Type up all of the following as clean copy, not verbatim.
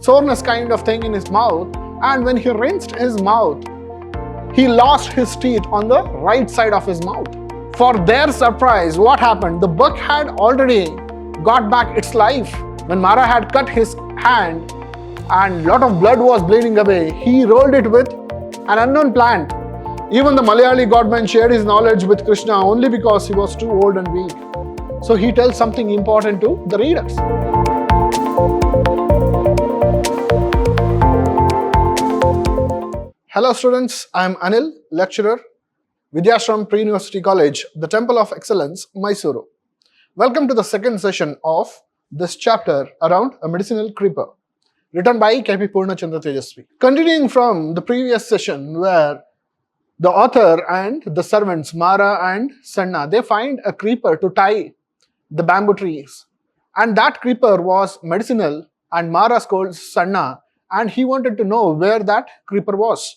soreness kind of thing in his mouth, and when he rinsed his mouth, he lost his teeth on the right side of his mouth. For their surprise, what happened? The bug had already got back its life. When Mara had cut his hand and lot of blood was bleeding away, he rolled it with an unknown plant. Even the Malayali godman shared his knowledge with Krishna only because he was too old and weak. So he tells something important to the readers. Hello students, I am Anil, lecturer, Vidhyaashram Pre-University College, the Temple of Excellence, Mysuru. Welcome to the second session of this chapter around a medicinal creeper, written by K.P. Purnachandra Tejasvi. Continuing from the previous session where the author and the servants Mara and Sanna, they find a creeper to tie the bamboo trees. And that creeper was medicinal, and Mara scolds Sanna and he wanted to know where that creeper was.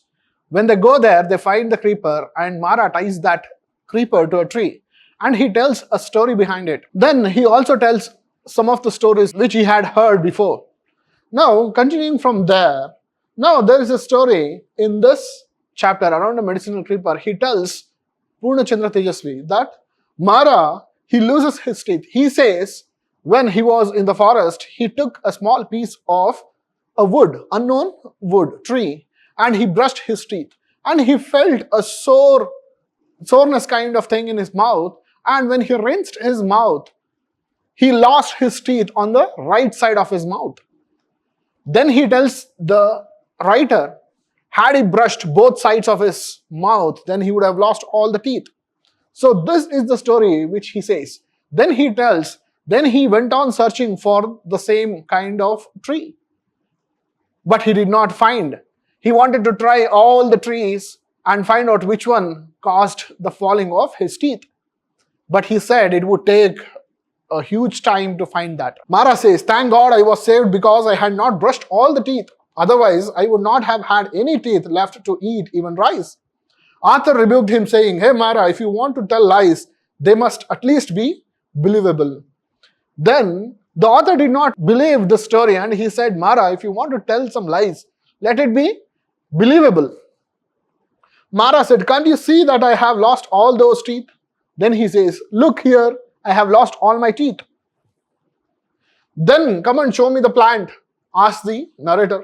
When they go there, they find the creeper and Mara ties that creeper to a tree and he tells a story behind it. Then he also tells some of the stories which he had heard before. Now, continuing from there, now there is a story in this chapter around a medicinal creeper. He tells Purnachandra Tejasvi that Mara, he loses his teeth. He says when he was in the forest, he took a small piece of a wood, unknown wood, tree, and he brushed his teeth. And he felt a soreness kind of thing in his mouth. And when he rinsed his mouth, he lost his teeth on the right side of his mouth. Then he tells the writer, had he brushed both sides of his mouth, then he would have lost all the teeth. So this is the story which he says. Then he tells, then he went on searching for the same kind of tree. But he did not find. He wanted to try all the trees and find out which one caused the falling of his teeth. But he said it would take a huge time to find that. Mara says, thank God I was saved because I had not brushed all the teeth. Otherwise, I would not have had any teeth left to eat even rice. Arthur rebuked him saying, hey Mara, if you want to tell lies, they must at least be believable. Then the author did not believe the story and he said, Mara, if you want to tell some lies, let it be believable. Mara said, can't you see that I have lost all those teeth? Then he says, look here, I have lost all my teeth. Then come and show me the plant, asked the narrator.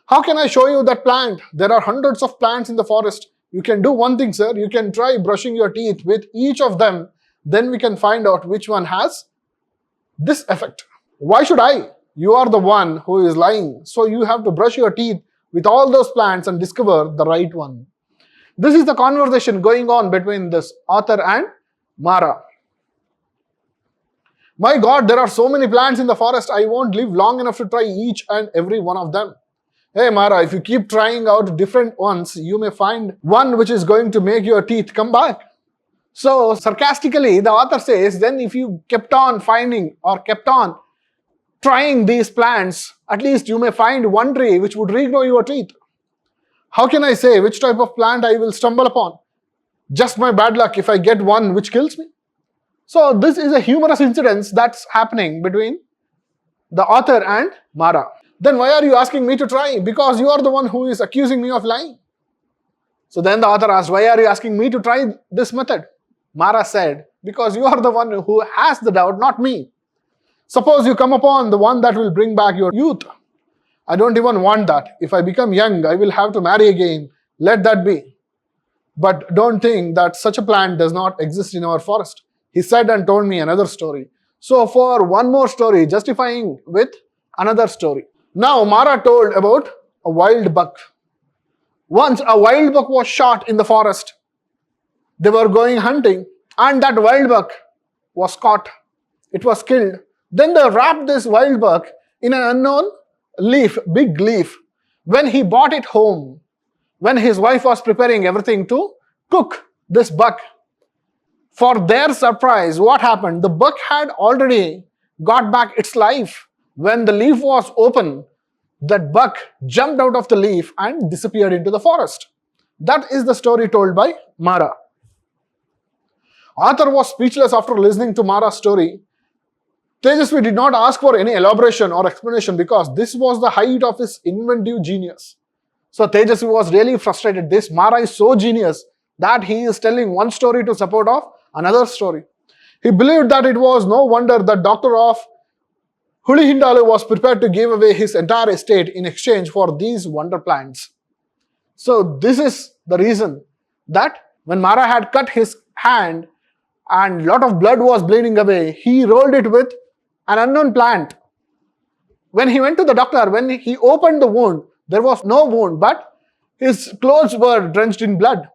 How can I show you that plant? There are hundreds of plants in the forest. You can do one thing, sir. You can try brushing your teeth with each of them. Then we can find out which one has this effect. Why should I? You are the one who is lying. So you have to brush your teeth with all those plants and discover the right one. This is the conversation going on between this author and Mara. My God, there are so many plants in the forest. I won't live long enough to try each and every one of them. Hey Mara, if you keep trying out different ones, you may find one which is going to make your teeth come back. So sarcastically, the author says, then if you kept on finding or kept on trying these plants, at least you may find one tree which would regrow your teeth. How can I say which type of plant I will stumble upon? Just my bad luck if I get one which kills me. So this is a humorous incident that's happening between the author and Mara. Then why are you asking me to try? Because you are the one who is accusing me of lying. So then the author asked, why are you asking me to try this method? Mara said, because you are the one who has the doubt, not me. Suppose you come upon the one that will bring back your youth. I don't even want that. If I become young, I will have to marry again. Let that be. But don't think that such a plant does not exist in our forest. He said and told me another story. So for one more story, justifying with another story. Now Mara told about a wild buck. Once a wild buck was shot in the forest. They were going hunting and that wild buck was caught. It was killed. Then they wrapped this wild buck in an unknown leaf, big leaf. When he brought it home, when his wife was preparing everything to cook this buck, for their surprise, what happened? The buck had already got back its life. When the leaf was open, that buck jumped out of the leaf and disappeared into the forest. That is the story told by Mara. Arthur was speechless after listening to Mara's story. Tejasvi did not ask for any elaboration or explanation because this was the height of his inventive genius. So Tejasvi was really frustrated. This Mara is so genius that he is telling one story to support of another story. He believed that it was no wonder that Doctor of Hulihindalu was prepared to give away his entire estate in exchange for these wonder plants. So this is the reason that when Mara had cut his hand and a lot of blood was bleeding away, he rolled it with an unknown plant. When he went to the doctor, when he opened the wound, there was no wound, but his clothes were drenched in blood.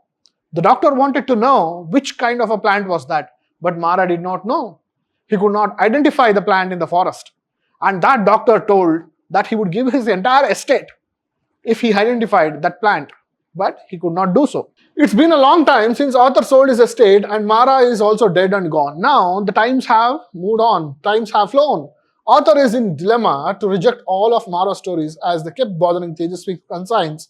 The doctor wanted to know which kind of a plant was that, but Mara did not know. He could not identify the plant in the forest. And that doctor told that he would give his entire estate if he identified that plant, but he could not do so. It's been a long time since author sold his estate and Mara is also dead and gone. Now the times have moved on, times have flown. Author is in dilemma to reject all of Mara's stories as they kept bothering Tejasvi's conscience,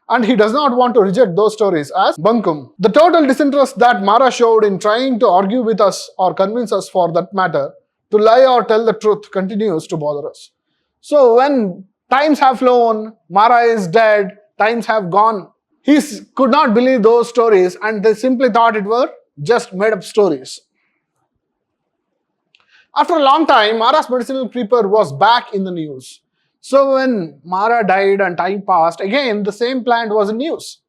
and he does not want to reject those stories as bunkum. The total disinterest that Mara showed in trying to argue with us or convince us for that matter to lie or tell the truth continues to bother us. So when times have flown, Mara is dead, times have gone, he could not believe those stories and they simply thought it were just made up stories. After a long time, Mara's medicinal creeper was back in the news. So when Mara died and time passed, again the same plant was in news.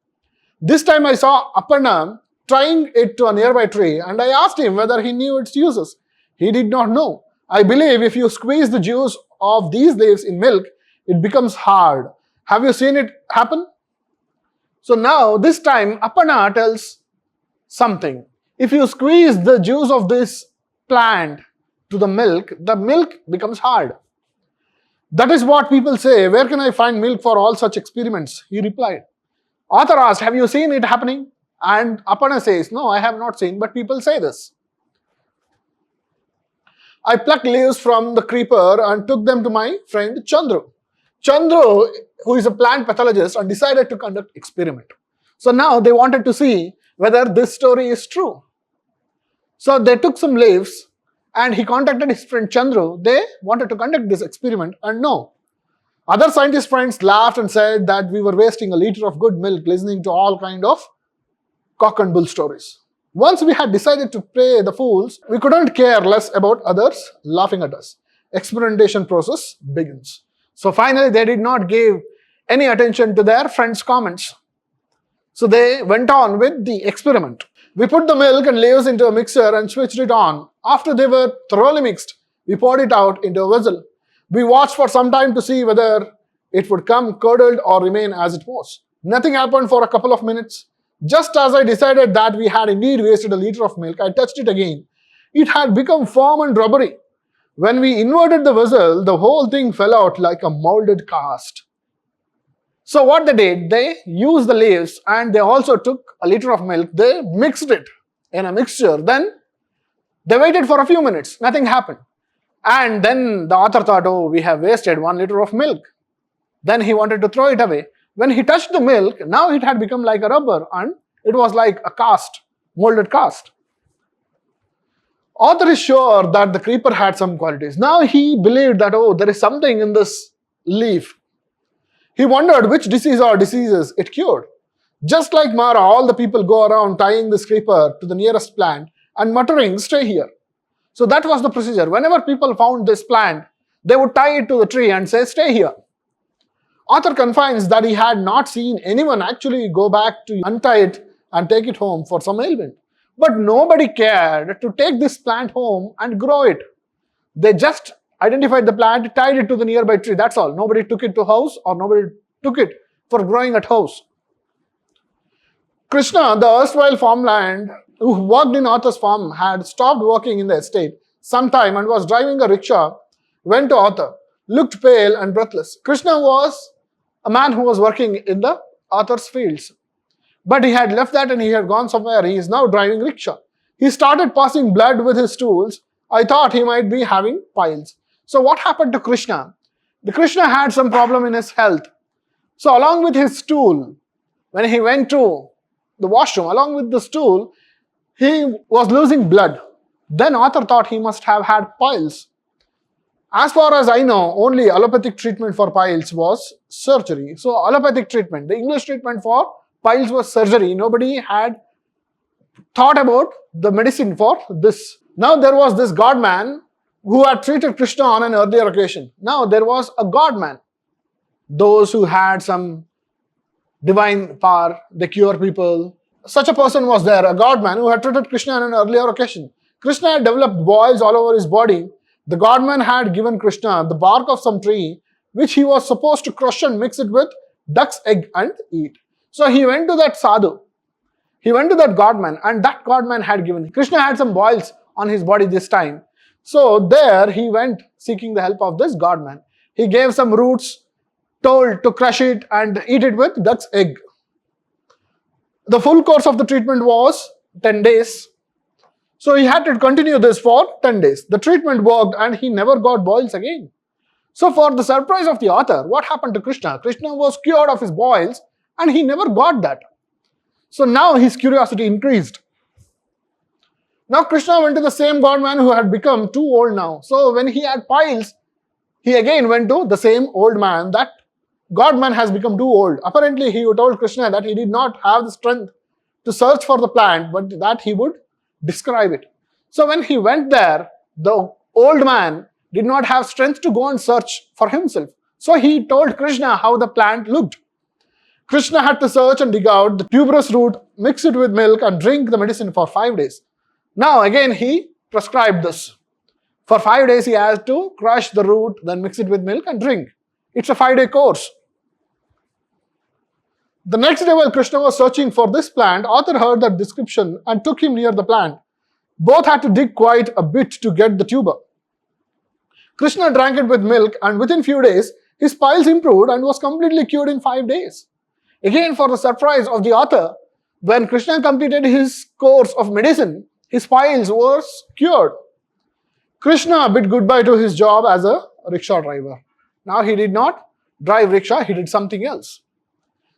This time I saw Aparna trying it to a nearby tree and I asked him whether he knew its uses. He did not know. I believe if you squeeze the juice of these leaves in milk, it becomes hard. Have you seen it happen? So now this time Aparna tells something. If you squeeze the juice of this plant to the milk becomes hard. That is what people say. Where can I find milk for all such experiments? He replied. Author asked, have you seen it happening? And Aparna says, no, I have not seen, but people say this. I plucked leaves from the creeper and took them to my friend Chandru. Chandru, who is a plant pathologist, and decided to conduct experiment. So now they wanted to see whether this story is true. So they took some leaves and he contacted his friend Chandru. They wanted to conduct this experiment and no. Other scientist friends laughed and said that we were wasting a liter of good milk listening to all kind of cock and bull stories. Once we had decided to play the fools, we couldn't care less about others laughing at us. Experimentation process begins. So finally they did not give any attention to their friends' comments. So they went on with the experiment. We put the milk and leaves into a mixer and switched it on. After they were thoroughly mixed, we poured it out into a vessel. We watched for some time to see whether it would come curdled or remain as it was. Nothing happened for a couple of minutes. Just as I decided that we had indeed wasted a liter of milk, I touched it again. It had become firm and rubbery. When we inverted the vessel, the whole thing fell out like a molded cast. So what they did, they used the leaves and they also took a liter of milk. They mixed it in a mixture. Then they waited for a few minutes. Nothing happened. And then the author thought, oh, we have wasted 1 liter of milk. Then he wanted to throw it away. When he touched the milk, now it had become like a rubber and it was like a cast, molded cast. Author is sure that the creeper had some qualities. Now he believed that, oh, there is something in this leaf. He wondered which disease or diseases it cured. Just like Mara, all the people go around tying this creeper to the nearest plant and muttering, stay here. So that was the procedure. Whenever people found this plant, they would tie it to the tree and say, stay here. Author confines that he had not seen anyone actually go back to untie it and take it home for some ailment. But nobody cared to take this plant home and grow it. They just identified the plant, tied it to the nearby tree, that's all. Nobody took it to house or nobody took it for growing at house. Krishna, the erstwhile farmhand who worked in author's farm, had stopped working in the estate sometime and was driving a rickshaw, went to author, looked pale and breathless. Krishna was a man who was working in the author's fields. But he had left that and he had gone somewhere. He is now driving rickshaw. He started passing blood with his tools. I thought he might be having piles. So what happened to Krishna? The Krishna had some problem in his health. So along with his stool, when he went to the washroom, along with the stool, he was losing blood. Then author thought he must have had piles. As far as I know, only allopathic treatment for piles was surgery. So allopathic treatment, the English treatment for piles was surgery. Nobody had thought about the medicine for this. Now there was this god man who had treated Krishna on an earlier occasion. Now there was a god man. Those who had some divine power, they cure people. Such a person was there, a god man who had treated Krishna on an earlier occasion. Krishna had developed boils all over his body. The god man had given Krishna the bark of some tree, which he was supposed to crush and mix it with duck's egg and eat. So he went to that sadhu. He went to that god man, and that god man had given. Krishna had some boils on his body this time. So there he went seeking the help of this god man. He gave some roots, told to crush it and eat it with duck's egg. The full course of the treatment was 10 days. So he had to continue this for 10 days. The treatment worked and he never got boils again. So for the surprise of the author, what happened to Krishna? Krishna was cured of his boils and he never got that. So now his curiosity increased. Now Krishna went to the same god man who had become too old now. So when he had piles, he again went to the same old man. That god man has become too old. Apparently he told Krishna that he did not have the strength to search for the plant, but that he would describe it. So when he went there, the old man did not have strength to go and search for himself. So he told Krishna how the plant looked. Krishna had to search and dig out the tuberous root, mix it with milk and drink the medicine for 5 days. Now again he prescribed this. For 5 days he has to crush the root, then mix it with milk and drink. It's a 5-day course. The next day while Krishna was searching for this plant, author heard that description and took him near the plant. Both had to dig quite a bit to get the tuber. Krishna drank it with milk and within few days, his piles improved and was completely cured in 5 days. Again, for the surprise of the author, when Krishna completed his course of medicine, his piles were cured. Krishna bid goodbye to his job as a rickshaw driver. Now he did not drive rickshaw, he did something else.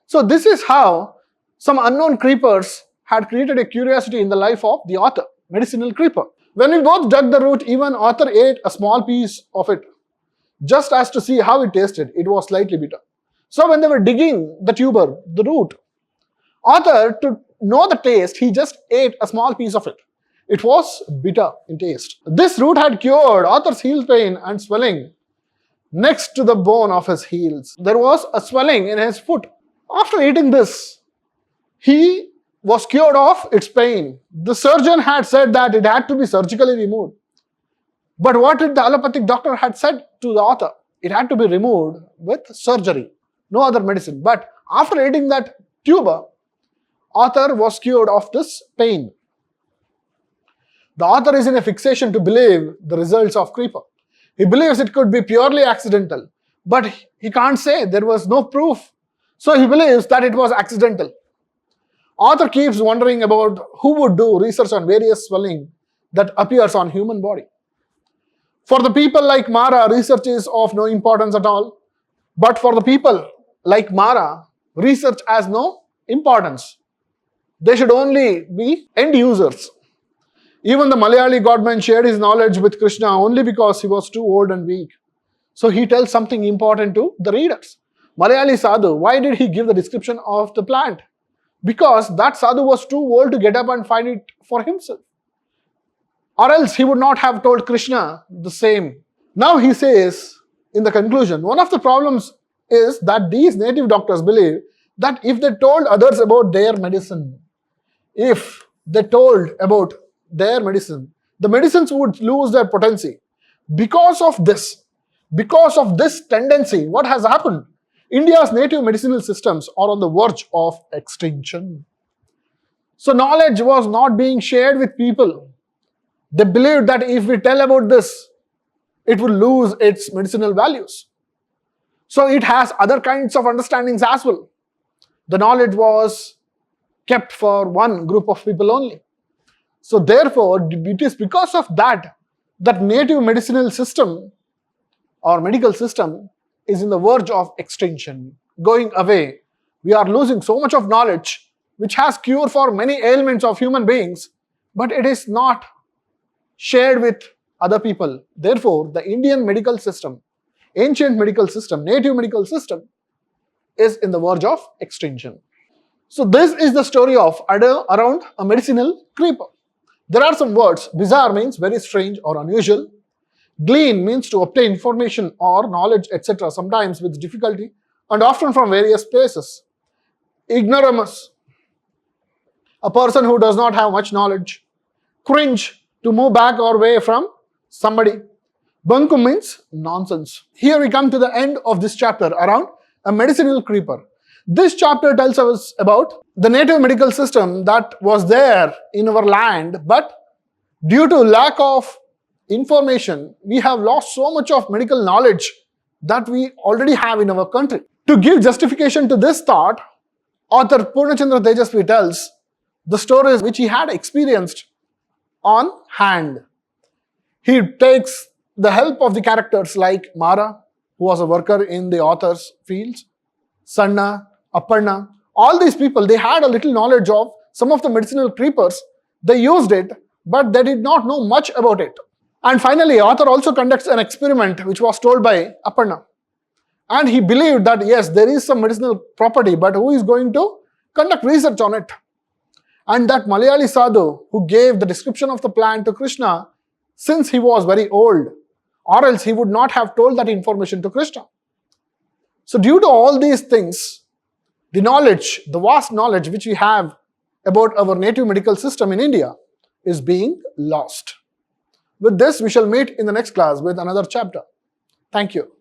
So this is how some unknown creepers had created a curiosity in the life of the author, medicinal creeper. When we both dug the root, even author ate a small piece of it, just as to see how it tasted. It was slightly bitter. So when they were digging the tuber, the root, author, to know the taste, he just ate a small piece of it. It was bitter in taste. This root had cured author's heel pain and swelling next to the bone of his heels. There was a swelling in his foot. After eating this, he was cured of its pain. The surgeon had said that it had to be surgically removed. But what did the allopathic doctor had said to the author? It had to be removed with surgery, no other medicine. But after eating that tuber, author was cured of this pain. The author is in a fixation to believe the results of creeper. He believes it could be purely accidental, but he can't say there was no proof. So he believes that it was accidental. Author keeps wondering about who would do research on various swelling that appears on human body. For the people like Mara, research is of no importance at all. But for the people like Mara, research has no importance. They should only be end users. Even the Malayali godman shared his knowledge with Krishna only because he was too old and weak. So he tells something important to the readers. Malayali sadhu, why did he give the description of the plant? Because that sadhu was too old to get up and find it for himself. Or else he would not have told Krishna the same. Now he says in the conclusion, one of the problems is that these native doctors believe that if they told others about their medicine, the medicines would lose their potency. Because of this tendency, what has happened? India's native medicinal systems are on the verge of extinction. So knowledge was not being shared with people. They believed that if we tell about this, it will lose its medicinal values. So it has other kinds of understandings as well. The knowledge was kept for one group of people only. So therefore, it is because of that native medicinal system or medical system is in the verge of extinction, going away. We are losing so much of knowledge which has cure for many ailments of human beings, but it is not shared with other people. Therefore, the Indian medical system, ancient medical system, native medical system, is in the verge of extinction. So this is the story of around a medicinal creeper. There are some words. Bizarre means very strange or unusual. Glean means to obtain information or knowledge, etc., sometimes with difficulty and often from various places. Ignoramus, a person who does not have much knowledge. Cringe, to move back or away from somebody. Bunkum means nonsense. Here we come to the end of this chapter around a medicinal creeper. This chapter tells us about the native medical system that was there in our land, but due to lack of information, we have lost so much of medical knowledge that we already have in our country. To give justification to this thought, author Purnachandra Tejasvi tells the stories which he had experienced on hand. He takes the help of the characters like Mara, who was a worker in the author's fields, Sanna, Aparna. All these people, they had a little knowledge of some of the medicinal creepers. They used it, but they did not know much about it. And finally, author also conducts an experiment which was told by Aparna. And he believed that yes, there is some medicinal property, but who is going to conduct research on it? And that Malayali sadhu who gave the description of the plant to Krishna, since he was very old, or else he would not have told that information to Krishna. So due to all these things, the knowledge, the vast knowledge which we have about our native medical system in India is being lost. With this, we shall meet in the next class with another chapter. Thank you.